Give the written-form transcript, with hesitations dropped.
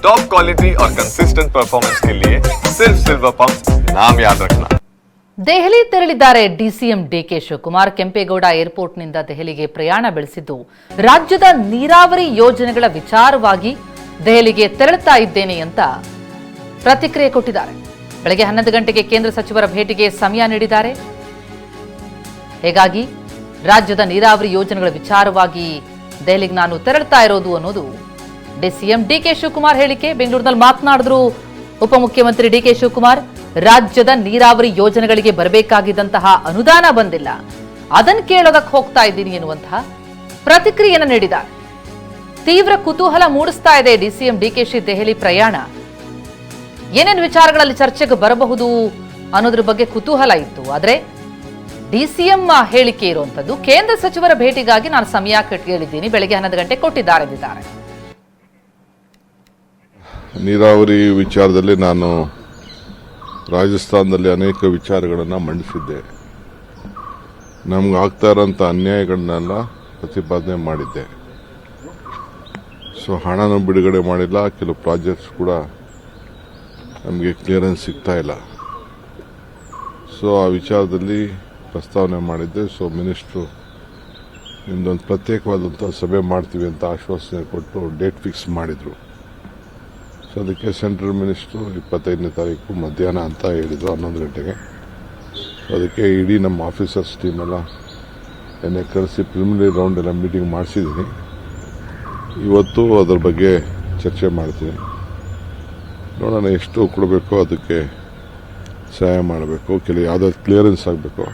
Top quality और consistent performance के लिए सिर्फ सिल्वर पंप नाम याद रखना। ದೆಹಲಿ ತೆರಳಿದ್ದಾರೆ ಡಿಸಿಎಂ ಡಿಕೆ ಶಿವಕುಮಾರ್. ಕೆಂಪೇಗೌಡ ಏರ್ಪೋರ್ಟ್ನಿಂದ ದೆಹಲಿಗೆ ಪ್ರಯಾಣ ಬೆಳೆಸಿದ್ದು ರಾಜ್ಯದ ನೀರಾವರಿ ಯೋಜನೆಗಳ ವಿಚಾರವಾಗಿ ದೆಹಲಿಗೆ ತೆರಳುತ್ತಾ ಇದ್ದೇನೆ ಅಂತ ಪ್ರತಿಕ್ರಿಯೆ ಕೊಟ್ಟಿದ್ದಾರೆ. ಬೆಳಗ್ಗೆ 11 ಗಂಟೆಗೆ ಕೇಂದ್ರ ಸಚಿವರ ಭೇಟಿಗೆ ಸಮಯ ನೀಡಿದ್ದಾರೆ. ಹೀಗಾಗಿ ರಾಜ್ಯದ ನೀರಾವರಿ ಯೋಜನೆಗಳ ವಿಚಾರವಾಗಿ ದೆಹಲಿಗೆ ನಾನು ತೆರಳುತ್ತಾ ಇರೋದು ಅನ್ನೋದು ಡಿಸಿಎಂ ಡಿಕೆ ಶಿವಕುಮಾರ್ ಹೇಳಿಕೆ. ಬೆಂಗಳೂರಿನಲ್ಲಿ ಮಾತನಾಡಿದ್ರು ಉಪಮುಖ್ಯಮಂತ್ರಿ ಡಿಕೆ ಶಿವಕುಮಾರ್. ರಾಜ್ಯದ ನೀರಾವರಿ ಯೋಜನೆಗಳಿಗೆ ಬರಬೇಕಾಗಿದ್ದಂತಹ ಅನುದಾನ ಬಂದಿಲ್ಲ, ಅದನ್ನು ಕೇಳೋದಕ್ಕೆ ಹೋಗ್ತಾ ಇದ್ದೀನಿ ಎನ್ನುವಂತಹ ಪ್ರತಿಕ್ರಿಯೆಯನ್ನು ನೀಡಿದ್ದಾರೆ. ತೀವ್ರ ಕುತೂಹಲ ಮೂಡಿಸ್ತಾ ಇದೆ ಡಿಸಿಎಂ ಡಿಕೆಶಿ ದೆಹಲಿ ಪ್ರಯಾಣ. ಏನೇನು ವಿಚಾರಗಳಲ್ಲಿ ಚರ್ಚೆಗೆ ಬರಬಹುದು ಅನ್ನೋದ್ರ ಬಗ್ಗೆ ಕುತೂಹಲ ಇತ್ತು. ಆದರೆ ಡಿಸಿಎಂ ಹೇಳಿಕೆ ಇರುವಂತದ್ದು ಕೇಂದ್ರ ಸಚಿವರ ಭೇಟಿಗಾಗಿ ನಾನು ಸಮಯ ಕೇಳಿದ್ದೀನಿ, ಬೆಳಗ್ಗೆ 11 ಗಂಟೆ ಕೊಟ್ಟಿದ್ದಾರೆ ಎಂದಿದ್ದಾರೆ. ನೀರಾವರಿ ವಿಚಾರದಲ್ಲಿ ನಾನು ರಾಜಸ್ಥಾನದಲ್ಲಿ ಅನೇಕ ವಿಚಾರಗಳನ್ನು ಮಂಡಿಸಿದ್ದೆ. ನಮ್ಗೆ ಆಗ್ತಾ ಇರೋಂಥ ಅನ್ಯಾಯಗಳನ್ನೆಲ್ಲ ಪ್ರತಿಪಾದನೆ ಮಾಡಿದ್ದೆ. ಸೊ ಹಣನೂ ಬಿಡುಗಡೆ ಮಾಡಿಲ್ಲ, ಕೆಲವು ಪ್ರಾಜೆಕ್ಟ್ಸ್ ಕೂಡ ನಮಗೆ ಕ್ಲಿಯರೆನ್ಸ್ ಸಿಗ್ತಾ ಇಲ್ಲ. ಸೊ ಆ ವಿಚಾರದಲ್ಲಿ ಪ್ರಸ್ತಾವನೆ ಮಾಡಿದ್ದೆ. ಸೊ ಮಿನಿಸ್ಟ್ರು ನಿಮ್ದೊಂದು ಪ್ರತ್ಯೇಕವಾದಂಥ ಸಭೆ ಮಾಡ್ತೀವಿ ಅಂತ ಆಶ್ವಾಸನೆ ಕೊಟ್ಟು ಡೇಟ್ ಫಿಕ್ಸ್ ಮಾಡಿದರು. ಸೊ ಅದಕ್ಕೆ ಸೆಂಟ್ರಲ್ ಮಿನಿಸ್ಟ್ರು 25ನೇ ತಾರೀಕು ಮಧ್ಯಾಹ್ನ ಅಂತ ಹೇಳಿದ್ರು, 11 ಗಂಟೆಗೆ. ಸೊ ಅದಕ್ಕೆ ಇಡೀ ನಮ್ಮ ಆಫೀಸರ್ಸ್ ಟೀಮೆಲ್ಲ ಎನ್ನೇ ಕರೆಸಿ ಪ್ರಿಲಿಮಿನರಿ ರೌಂಡ್ ಎಲ್ಲ ಮೀಟಿಂಗ್ ಮಾಡಿಸಿದ್ದೀನಿ. ಇವತ್ತು ಅದರ ಬಗ್ಗೆ ಚರ್ಚೆ ಮಾಡ್ತೀನಿ. ನೋಡೋಣ ಎಷ್ಟು ಕೊಡಬೇಕೋ ಅದಕ್ಕೆ ಸಹಾಯ ಮಾಡಬೇಕು, ಕೆಲವು ಯಾವುದಾದ್ರು ಕ್ಲಿಯರೆನ್ಸ್ ಆಗಬೇಕು.